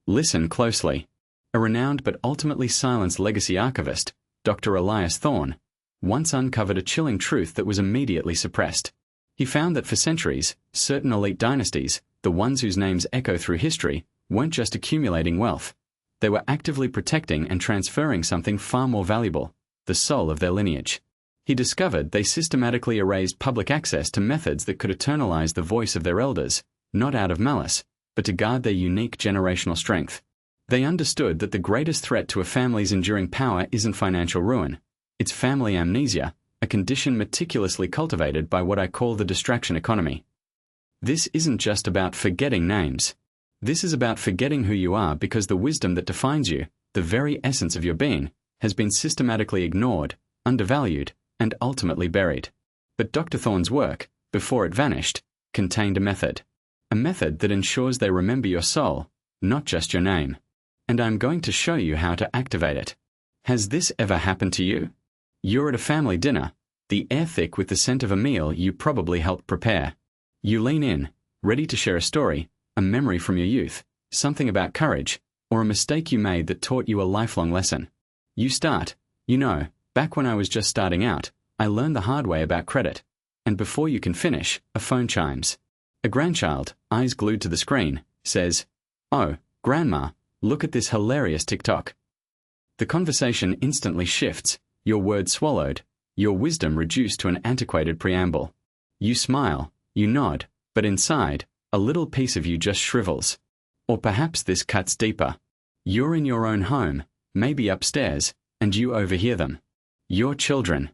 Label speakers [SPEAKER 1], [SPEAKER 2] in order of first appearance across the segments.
[SPEAKER 1] Listen closely. A renowned but ultimately silenced legacy archivist, Dr. Elias Thorne, once uncovered a chilling truth that was immediately suppressed. He found that for centuries, certain elite dynasties, the ones whose names echo through history, weren't just accumulating wealth. They were actively protecting and transferring something far more valuable, the soul of their lineage. He discovered they systematically erased public access to methods that could eternalize the voice of their elders, not out of malice, but to guard their unique generational strength. They understood that the greatest threat to a family's enduring power isn't financial ruin. It's family amnesia, a condition meticulously cultivated by what I call the distraction economy. This isn't just about forgetting names. This is about forgetting who you are because the wisdom that defines you, the very essence of your being, has been systematically ignored, undervalued, and ultimately buried. But Dr. Thorne's work, before it vanished, contained a method that ensures they remember your soul, not just your name. And I'm going to show you how to activate it. Has this ever happened to you? You're at a family dinner, the air thick with the scent of a meal you probably helped prepare. You lean in, ready to share a story, a memory from your youth, something about courage, or a mistake you made that taught you a lifelong lesson. You start, back when I was just starting out, I learned the hard way about credit. And before you can finish, a phone chimes. A grandchild, eyes glued to the screen, says, "Oh, Grandma, look at this hilarious TikTok." The conversation instantly shifts, your words swallowed, your wisdom reduced to an antiquated preamble. You smile, you nod, but inside, a little piece of you just shrivels. Or perhaps this cuts deeper. You're in your own home, maybe upstairs, and you overhear them. Your children.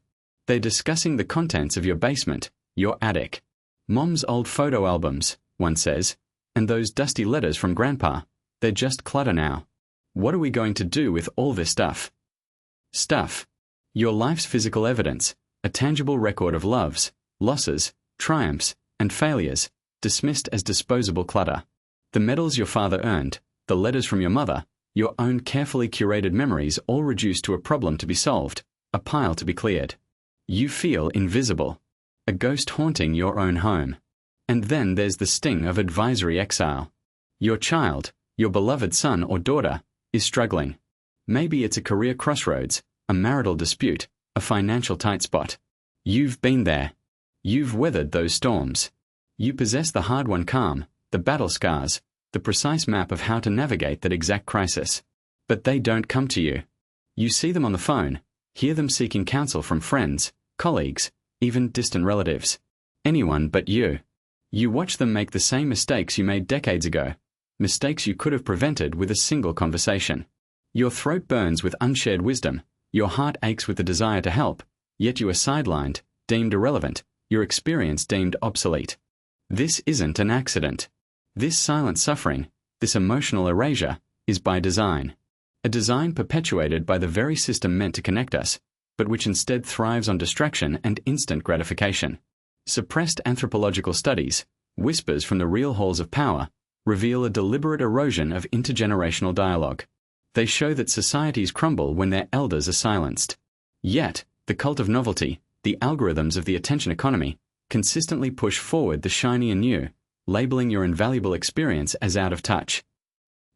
[SPEAKER 1] They're discussing the contents of your basement, your attic. Mom's old photo albums, one says, and those dusty letters from Grandpa, they're just clutter now. What are we going to do with all this stuff? Stuff. Your life's physical evidence, a tangible record of loves, losses, triumphs, and failures, dismissed as disposable clutter. The medals your father earned, the letters from your mother, your own carefully curated memories all reduced to a problem to be solved, a pile to be cleared. You feel invisible, a ghost haunting your own home. And then there's the sting of advisory exile. Your child, your beloved son or daughter, is struggling. Maybe it's a career crossroads, a marital dispute, a financial tight spot. You've been there. You've weathered those storms. You possess the hard-won calm, the battle scars, the precise map of how to navigate that exact crisis. But they don't come to you. You see them on the phone, hear them seeking counsel from friends, colleagues, even distant relatives. Anyone but you. You watch them make the same mistakes you made decades ago, mistakes you could have prevented with a single conversation. Your throat burns with unshared wisdom, your heart aches with the desire to help, yet you are sidelined, deemed irrelevant, your experience deemed obsolete. This isn't an accident. This silent suffering, this emotional erasure, is by design. A design perpetuated by the very system meant to connect us, but which instead thrives on distraction and instant gratification. Suppressed anthropological studies, whispers from the real halls of power, reveal a deliberate erosion of intergenerational dialogue. They show that societies crumble when their elders are silenced. Yet, the cult of novelty, the algorithms of the attention economy, consistently push forward the shiny and new, labeling your invaluable experience as out of touch.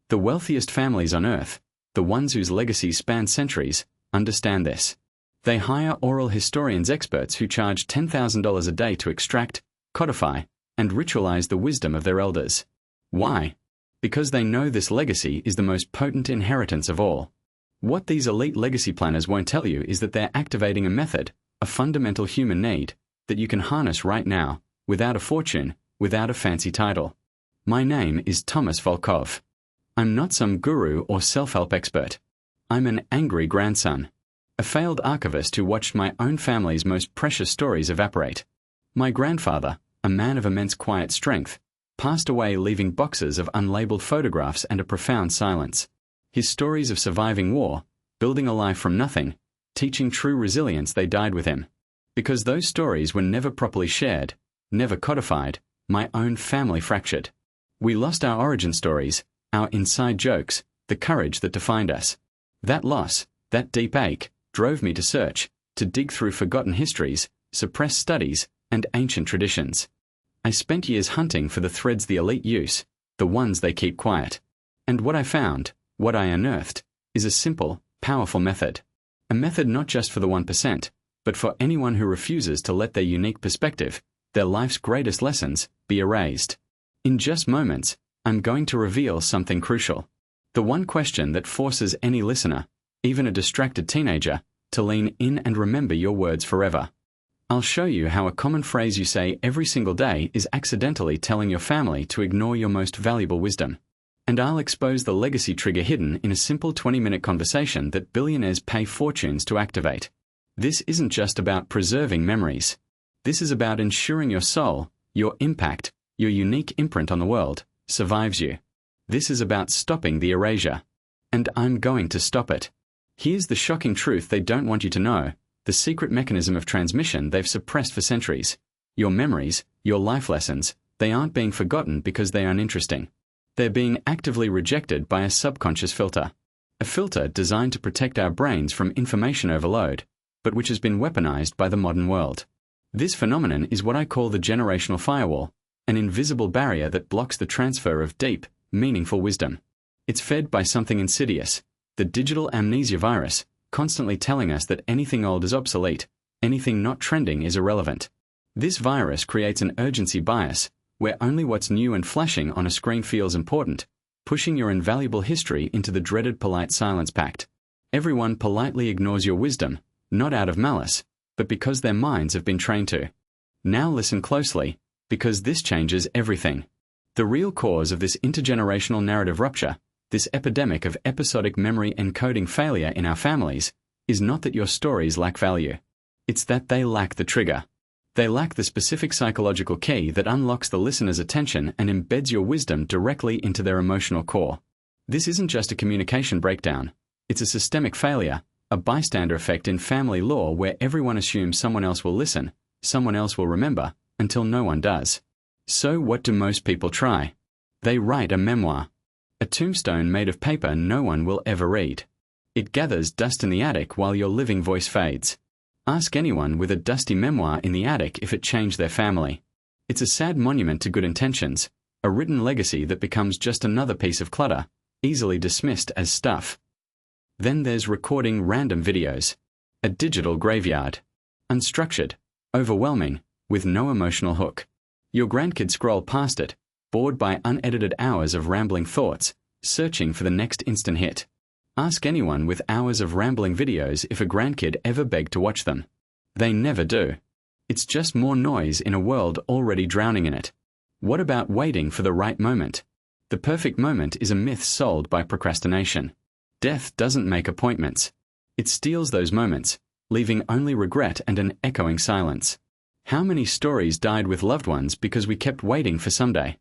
[SPEAKER 1] The wealthiest families on earth, the ones whose legacies span centuries, understand this. They hire oral historians experts who charge $10,000 a day to extract, codify, and ritualize the wisdom of their elders. Why? Because they know this legacy is the most potent inheritance of all. What these elite legacy planners won't tell you is that they're activating a method, a fundamental human need, that you can harness right now, without a fortune, without a fancy title. My name is Thomas Volkov. I'm not some guru or self-help expert. I'm an angry grandson, a failed archivist who watched my own family's most precious stories evaporate. My grandfather, a man of immense quiet strength, passed away leaving boxes of unlabeled photographs and a profound silence. His stories of surviving war, building a life from nothing, teaching true resilience, they died with him. Because those stories were never properly shared, never codified, my own family fractured. We lost our origin stories, our inside jokes, the courage that defined us. That loss, that deep ache, drove me to search, to dig through forgotten histories, suppressed studies, and ancient traditions. I spent years hunting for the threads the elite use, the ones they keep quiet. And what I found, what I unearthed, is a simple, powerful method. A method not just for the 1%, but for anyone who refuses to let their unique perspective, their life's greatest lessons, be erased. In just moments, I'm going to reveal something crucial. The one question that forces any listener, even a distracted teenager, to lean in and remember your words forever. I'll show you how a common phrase you say every single day is accidentally telling your family to ignore your most valuable wisdom. And I'll expose the legacy trigger hidden in a simple 20-minute conversation that billionaires pay fortunes to activate. This isn't just about preserving memories. This is about ensuring your soul, your impact, your unique imprint on the world, survives you. This is about stopping the erasure. And I'm going to stop it. Here's the shocking truth they don't want you to know, the secret mechanism of transmission they've suppressed for centuries. Your memories, your life lessons, they aren't being forgotten because they are uninteresting. They're being actively rejected by a subconscious filter. A filter designed to protect our brains from information overload, but which has been weaponized by the modern world. This phenomenon is what I call the generational firewall, an invisible barrier that blocks the transfer of deep, meaningful wisdom. It's fed by something insidious, the digital amnesia virus, constantly telling us that anything old is obsolete, anything not trending is irrelevant. This virus creates an urgency bias, where only what's new and flashing on a screen feels important, pushing your invaluable history into the dreaded polite silence pact. Everyone politely ignores your wisdom, not out of malice, but because their minds have been trained to. Now listen closely, because this changes everything. The real cause of this intergenerational narrative rupture, this epidemic of episodic memory encoding failure in our families, is not that your stories lack value. It's that they lack the trigger. They lack the specific psychological key that unlocks the listener's attention and embeds your wisdom directly into their emotional core. This isn't just a communication breakdown. It's a systemic failure, a bystander effect in family law where everyone assumes someone else will listen, someone else will remember, until no one does. So what do most people try? They write a memoir. A tombstone made of paper no one will ever read. It gathers dust in the attic while your living voice fades. Ask anyone with a dusty memoir in the attic if it changed their family. It's a sad monument to good intentions, a written legacy that becomes just another piece of clutter, easily dismissed as stuff. Then there's recording random videos. A digital graveyard. Unstructured, overwhelming, with no emotional hook. Your grandkids scroll past it, bored by unedited hours of rambling thoughts, searching for the next instant hit. Ask anyone with hours of rambling videos if a grandkid ever begged to watch them. They never do. It's just more noise in a world already drowning in it. What about waiting for the right moment? The perfect moment is a myth sold by procrastination. Death doesn't make appointments. It steals those moments, leaving only regret and an echoing silence. How many stories died with loved ones because we kept waiting for someday?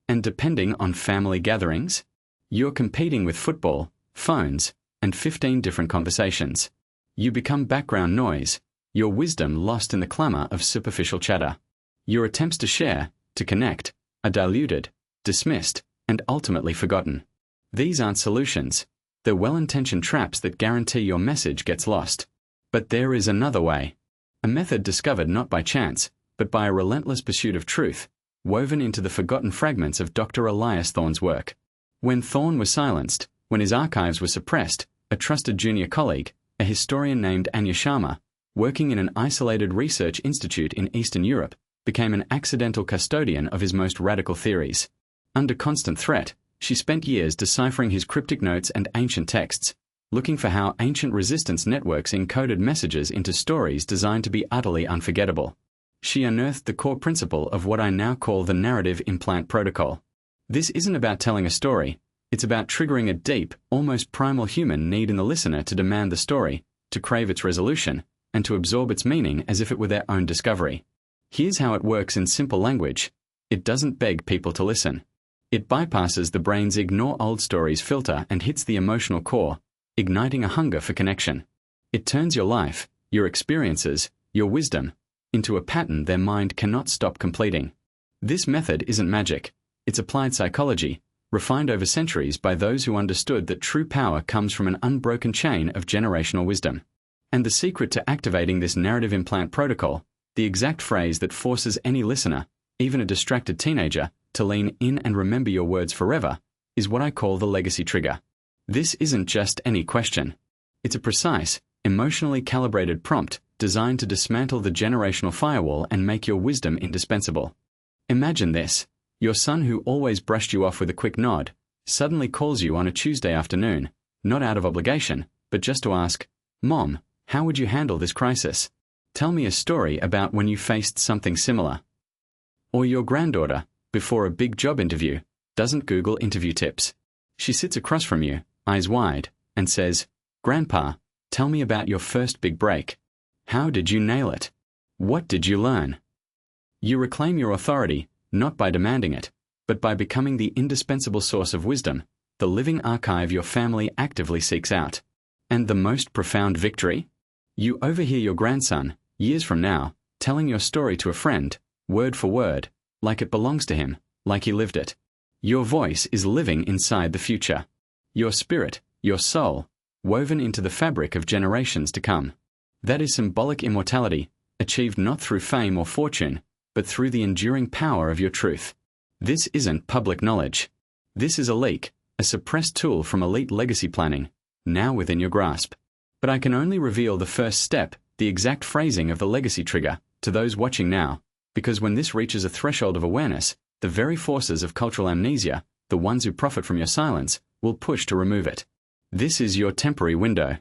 [SPEAKER 1] And depending on family gatherings, you're competing with football, phones, and 15 different conversations. You become background noise, your wisdom lost in the clamor of superficial chatter. Your attempts to share, to connect, are diluted, dismissed, and ultimately forgotten. These aren't solutions. They're well-intentioned traps that guarantee your message gets lost. But there is another way. A method discovered not by chance, but by a relentless pursuit of truth, woven into the forgotten fragments of Dr. Elias Thorne's work. When Thorne was silenced, when his archives were suppressed, a trusted junior colleague, a historian named Anya Sharma, working in an isolated research institute in Eastern Europe, became an accidental custodian of his most radical theories. Under constant threat, she spent years deciphering his cryptic notes and ancient texts, looking for how ancient resistance networks encoded messages into stories designed to be utterly unforgettable. She unearthed the core principle of what I now call the narrative implant protocol. This isn't about telling a story. It's about triggering a deep, almost primal human need in the listener to demand the story, to crave its resolution, and to absorb its meaning as if it were their own discovery. Here's how it works in simple language. It doesn't beg people to listen. It bypasses the brain's ignore old stories filter and hits the emotional core, igniting a hunger for connection. It turns your life, your experiences, your wisdom, into a pattern their mind cannot stop completing. This method isn't magic. It's applied psychology, refined over centuries by those who understood that true power comes from an unbroken chain of generational wisdom. And the secret to activating this narrative implant protocol, the exact phrase that forces any listener, even a distracted teenager, to lean in and remember your words forever, is what I call the legacy trigger. This isn't just any question. It's a precise, emotionally calibrated prompt designed to dismantle the generational firewall and make your wisdom indispensable. Imagine this. Your son, who always brushed you off with a quick nod, suddenly calls you on a Tuesday afternoon, not out of obligation, but just to ask, "Mom, how would you handle this crisis? Tell me a story about when you faced something similar." Or your granddaughter, before a big job interview, doesn't Google interview tips. She sits across from you, eyes wide, and says, "Grandpa, tell me about your first big break. How did you nail it? What did you learn?" You reclaim your authority, not by demanding it, but by becoming the indispensable source of wisdom the living archive your family actively seeks out. And the most profound victory? You overhear your grandson, years from now, telling your story to a friend, word for word, like it belongs to him, like he lived it. Your voice is living inside the future. Your spirit, your soul, woven into the fabric of generations to come. That is symbolic immortality, achieved not through fame or fortune, but through the enduring power of your truth. This isn't public knowledge. This is a leak, a suppressed tool from elite legacy planning, now within your grasp. But I can only reveal the first step, the exact phrasing of the legacy trigger, to those watching now, because when this reaches a threshold of awareness, the very forces of cultural amnesia, the ones who profit from your silence, will push to remove it. This is your temporary window.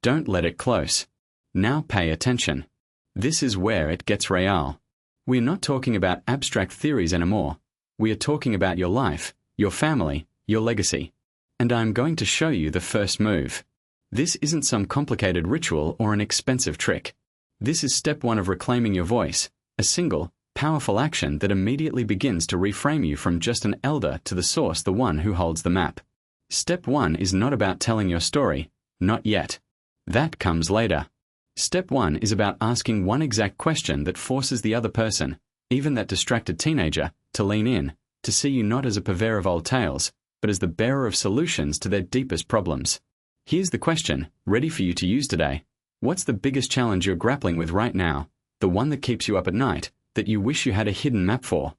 [SPEAKER 1] Don't let it close. Now pay attention. This is where it gets real. We're not talking about abstract theories anymore. We are talking about your life, your family, your legacy. And I'm going to show you the first move. This isn't some complicated ritual or an expensive trick. This is step one of reclaiming your voice, a single, powerful action that immediately begins to reframe you from just an elder to the source, the one who holds the map. Step one is not about telling your story, not yet. That comes later. Step one is about asking one exact question that forces the other person, even that distracted teenager, to lean in, to see you not as a purveyor of old tales, but as the bearer of solutions to their deepest problems. Here's the question, ready for you to use today. What's the biggest challenge you're grappling with right now, the one that keeps you up at night, that you wish you had a hidden map for?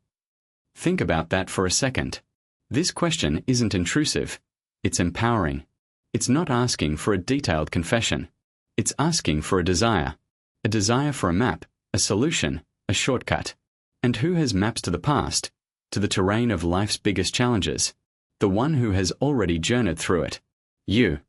[SPEAKER 1] Think about that for a second. This question isn't intrusive. It's empowering. It's not asking for a detailed confession. It's asking for a desire for a map, a solution, a shortcut. And who has maps to the past, to the terrain of life's biggest challenges? The one who has already journeyed through it. You.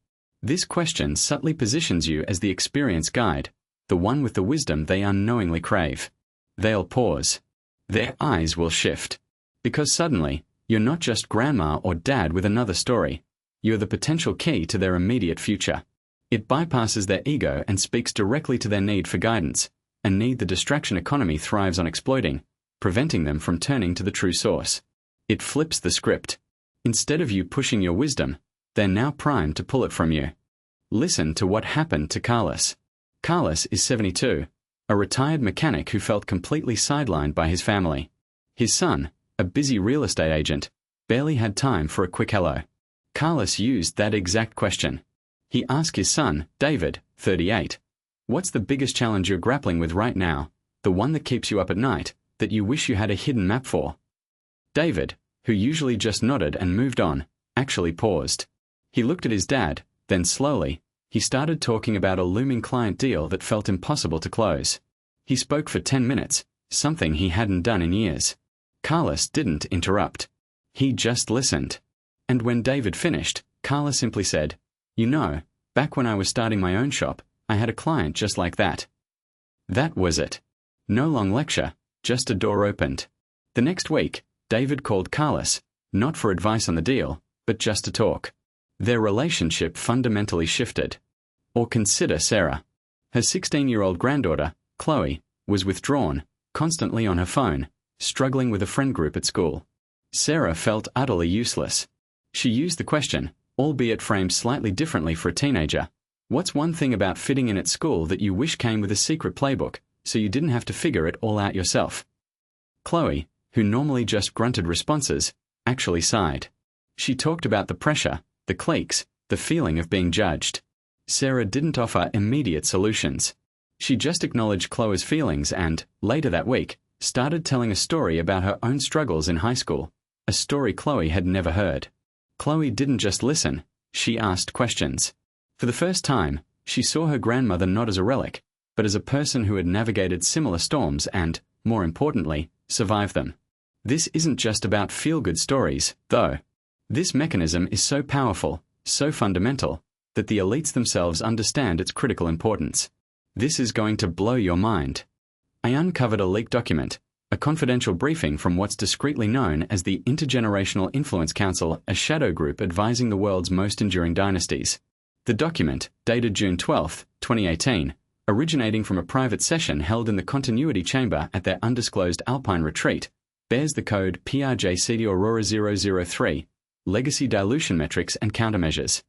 [SPEAKER 1] This question subtly positions you as the experience guide, the one with the wisdom they unknowingly crave. They'll pause. Their eyes will shift. Because suddenly, you're not just grandma or dad with another story. You're the potential key to their immediate future. It bypasses their ego and speaks directly to their need for guidance, a need the distraction economy thrives on exploiting, preventing them from turning to the true source. It flips the script. Instead of you pushing your wisdom, they're now primed to pull it from you. Listen to what happened to Carlos. Carlos is 72, a retired mechanic who felt completely sidelined by his family. His son, a busy real estate agent, barely had time for a quick hello. Carlos used that exact question. He asked his son, David, 38, "What's the biggest challenge you're grappling with right now, the one that keeps you up at night, that you wish you had a hidden map for?" David, who usually just nodded and moved on, actually paused. He looked at his dad, then slowly, he started talking about a looming client deal that felt impossible to close. He spoke for 10 minutes, something he hadn't done in years. Carlos didn't interrupt. He just listened. And when David finished, Carlos simply said, "You know, back when I was starting my own shop, I had a client just like that." That was it. No long lecture, just a door opened. The next week, David called Carlos, not for advice on the deal, but just to talk. Their relationship fundamentally shifted. Or consider Sarah. Her 16-year-old granddaughter, Chloe, was withdrawn, constantly on her phone, struggling with a friend group at school. Sarah felt utterly useless. She used the question, albeit framed slightly differently for a teenager. What's one thing about fitting in at school that you wish came with a secret playbook, so you didn't have to figure it all out yourself? Chloe, who normally just grunted responses, actually sighed. She talked about the pressure, the cliques, the feeling of being judged. Sarah didn't offer immediate solutions. She just acknowledged Chloe's feelings and, later that week, started telling a story about her own struggles in high school, a story Chloe had never heard. Chloe didn't just listen, she asked questions. For the first time, she saw her grandmother not as a relic, but as a person who had navigated similar storms and, more importantly, survived them. This isn't just about feel-good stories, though. This mechanism is so powerful, so fundamental, that the elites themselves understand its critical importance. This is going to blow your mind. I uncovered a leaked document, a confidential briefing from what's discreetly known as the Intergenerational Influence Council, a shadow group advising the world's most enduring dynasties. The document, dated June 12, 2018, originating from a private session held in the continuity chamber at their undisclosed Alpine retreat, bears the code PRJ-CD Aurora 003, Legacy Dilution Metrics and Countermeasures.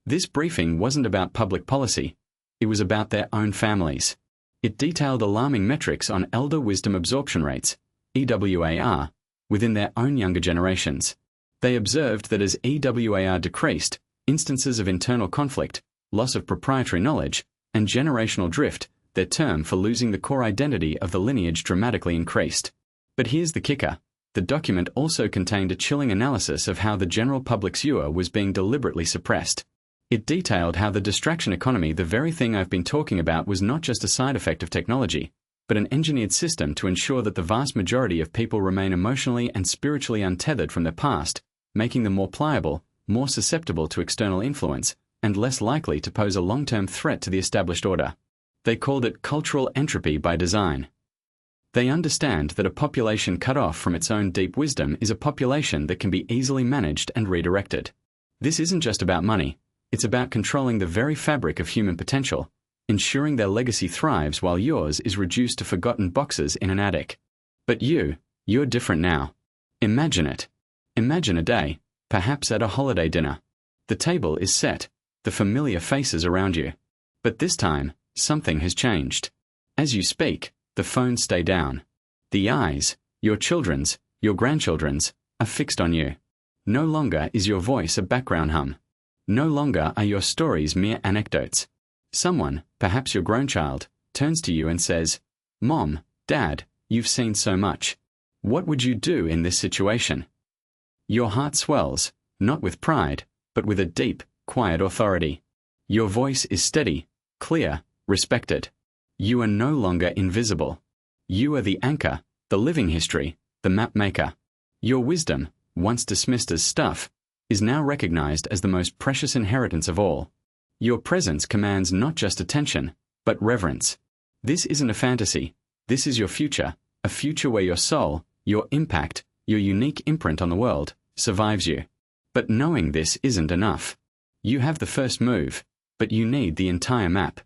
[SPEAKER 1] This briefing wasn't about public policy, it was about their own families. It detailed alarming metrics on elder wisdom absorption rates, EWAR, within their own younger generations. They observed that as EWAR decreased, instances of internal conflict, loss of proprietary knowledge, and generational drift, their term for losing the core identity of the lineage, dramatically increased. But here's the kicker. The document also contained a chilling analysis of how the general public's viewer was being deliberately suppressed. It detailed how the distraction economy, the very thing I've been talking about, was not just a side effect of technology, but an engineered system to ensure that the vast majority of people remain emotionally and spiritually untethered from their past, making them more pliable, more susceptible to external influence, and less likely to pose a long-term threat to the established order. They called it cultural entropy by design. They understand that a population cut off from its own deep wisdom is a population that can be easily managed and redirected. This isn't just about money. It's about controlling the very fabric of human potential, ensuring their legacy thrives while yours is reduced to forgotten boxes in an attic. But you're different now. Imagine it. Imagine a day, perhaps at a holiday dinner. The table is set, the familiar faces around you. But this time, something has changed. As you speak, the phones stay down. The eyes, your children's, your grandchildren's, are fixed on you. No longer is your voice a background hum. No longer are your stories mere anecdotes. Someone, perhaps your grown child, turns to you and says, "Mom, Dad, you've seen so much. What would you do in this situation?" Your heart swells, not with pride, but with a deep, quiet authority. Your voice is steady, clear, respected. You are no longer invisible. You are the anchor, the living history, the map maker. Your wisdom, once dismissed as stuff, is now recognized as the most precious inheritance of all. Your presence commands not just attention, but reverence. This isn't a fantasy. This is your future, a future where your soul, your impact, your unique imprint on the world, survives you. But knowing this isn't enough. You have the first move, but you need the entire map.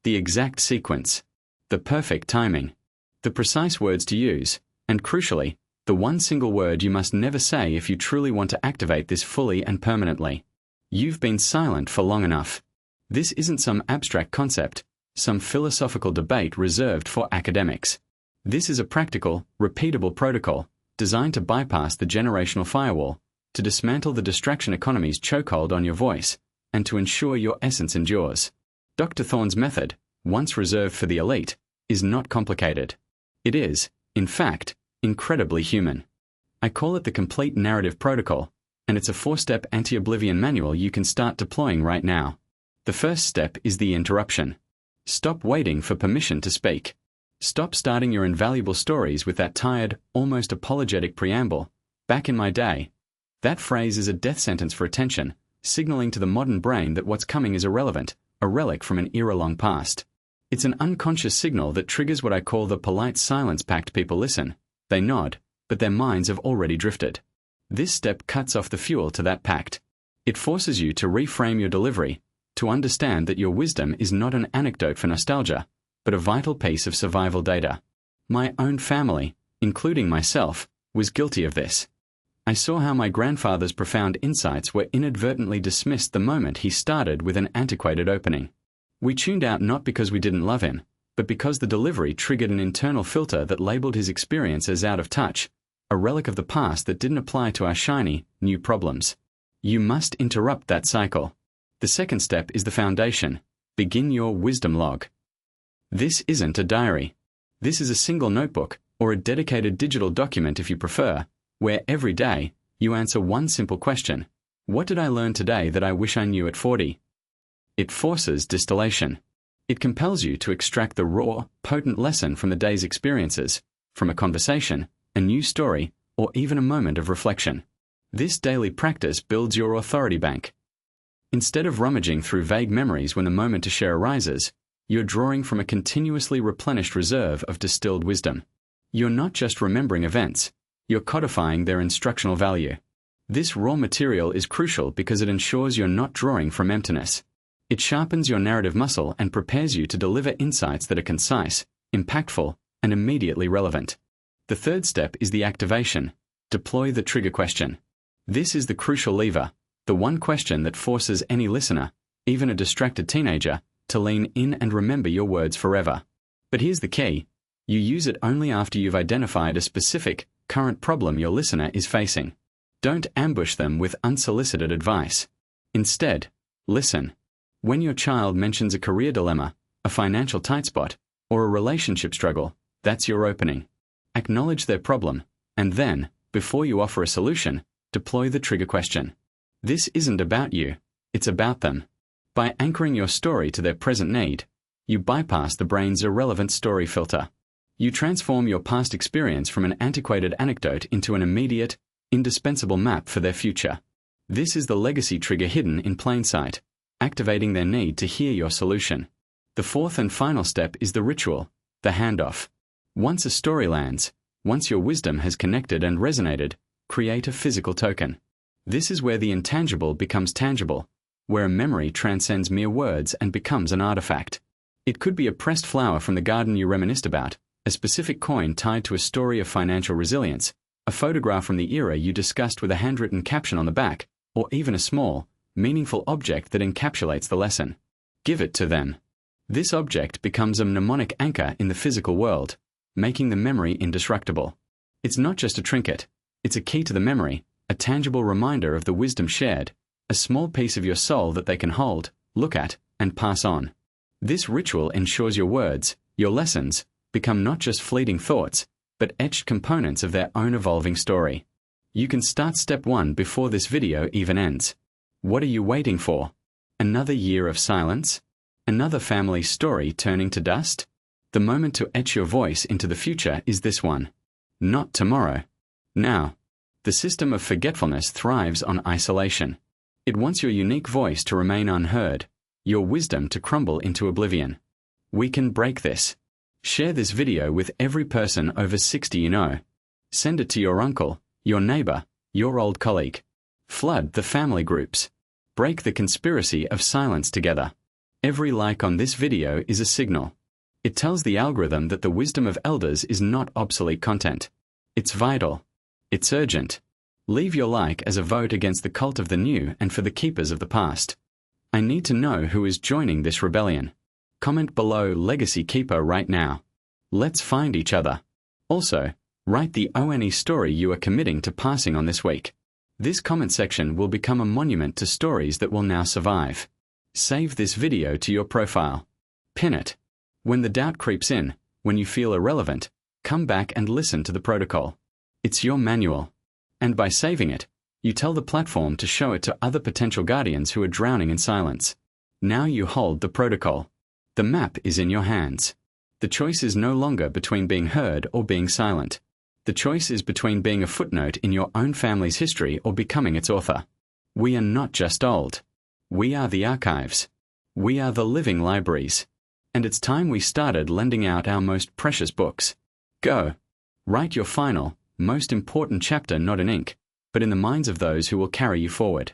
[SPEAKER 1] The exact sequence. The perfect timing. The precise words to use, and crucially, the one single word you must never say if you truly want to activate this fully and permanently. You've been silent for long enough. This isn't some abstract concept, some philosophical debate reserved for academics. This is a practical, repeatable protocol, designed to bypass the generational firewall, to dismantle the distraction economy's chokehold on your voice, and to ensure your essence endures. Dr. Thorne's method, once reserved for the elite, is not complicated. It is, in fact, incredibly human. I call it the Complete Narrative Protocol, and it's a 4-step anti-oblivion manual you can start deploying right now. The first step is the interruption. Stop waiting for permission to speak. Stop starting your invaluable stories with that tired, almost apologetic preamble. "Back in my day." That phrase is a death sentence for attention, signaling to the modern brain that what's coming is irrelevant, a relic from an era long past. It's an unconscious signal that triggers what I call the polite silence pact. People listen. They nod, but their minds have already drifted. This step cuts off the fuel to that pact. It forces you to reframe your delivery, to understand that your wisdom is not an anecdote for nostalgia, but a vital piece of survival data. My own family, including myself, was guilty of this. I saw how my grandfather's profound insights were inadvertently dismissed the moment he started with an antiquated opening. We tuned out not because we didn't love him, but because the delivery triggered an internal filter that labeled his experience as out of touch, a relic of the past that didn't apply to our shiny, new problems. You must interrupt that cycle. The second step is the foundation. Begin your wisdom log. This isn't a diary. This is a single notebook, or a dedicated digital document if you prefer, where every day you answer one simple question. What did I learn today that I wish I knew at 40? It forces distillation. It compels you to extract the raw, potent lesson from the day's experiences, from a conversation, a news story, or even a moment of reflection. This daily practice builds your authority bank. Instead of rummaging through vague memories when the moment to share arises, you're drawing from a continuously replenished reserve of distilled wisdom. You're not just remembering events, you're codifying their instructional value. This raw material is crucial because it ensures you're not drawing from emptiness. It sharpens your narrative muscle and prepares you to deliver insights that are concise, impactful, and immediately relevant. The third step is the activation. Deploy the trigger question. This is the crucial lever, the one question that forces any listener, even a distracted teenager, to lean in and remember your words forever. But here's the key. You use it only after you've identified a specific, current problem your listener is facing. Don't ambush them with unsolicited advice. Instead, listen. When your child mentions a career dilemma, a financial tight spot, or a relationship struggle, that's your opening. Acknowledge their problem, and then, before you offer a solution, deploy the trigger question. This isn't about you, it's about them. By anchoring your story to their present need, you bypass the brain's irrelevant story filter. You transform your past experience from an antiquated anecdote into an immediate, indispensable map for their future. This is the legacy trigger hidden in plain sight, activating their need to hear your solution. The fourth and final step is the ritual, the handoff. Once a story lands, once your wisdom has connected and resonated, create a physical token. This is where the intangible becomes tangible, where a memory transcends mere words and becomes an artifact. It could be a pressed flower from the garden you reminisced about, a specific coin tied to a story of financial resilience, a photograph from the era you discussed with a handwritten caption on the back, or even a small, meaningful object that encapsulates the lesson. Give it to them. This object becomes a mnemonic anchor in the physical world, making the memory indestructible. It's not just a trinket, it's a key to the memory, a tangible reminder of the wisdom shared, a small piece of your soul that they can hold, look at, and pass on. This ritual ensures your words, your lessons, become not just fleeting thoughts, but etched components of their own evolving story. You can start step 1 before this video even ends. What are you waiting for? Another year of silence? Another family story turning to dust? The moment to etch your voice into the future is this one. Not tomorrow. Now. The system of forgetfulness thrives on isolation. It wants your unique voice to remain unheard, your wisdom to crumble into oblivion. We can break this. Share this video with every person over 60 you know. Send it to your uncle, your neighbor, your old colleague. Flood the family groups. Break the conspiracy of silence together. Every like on this video is a signal. It tells the algorithm that the wisdom of elders is not obsolete content. It's vital. It's urgent. Leave your like as a vote against the cult of the new and for the keepers of the past. I need to know who is joining this rebellion. Comment below Legacy Keeper right now. Let's find each other. Also, write the ONE story you are committing to passing on this week. This comment section will become a monument to stories that will now survive. Save this video to your profile. Pin it. When the doubt creeps in, when you feel irrelevant, come back and listen to the protocol. It's your manual. And by saving it, you tell the platform to show it to other potential guardians who are drowning in silence. Now you hold the protocol. The map is in your hands. The choice is no longer between being heard or being silent. The choice is between being a footnote in your own family's history or becoming its author. We are not just old. We are the archives. We are the living libraries. And it's time we started lending out our most precious books. Go. Write your final, most important chapter not in ink, but in the minds of those who will carry you forward.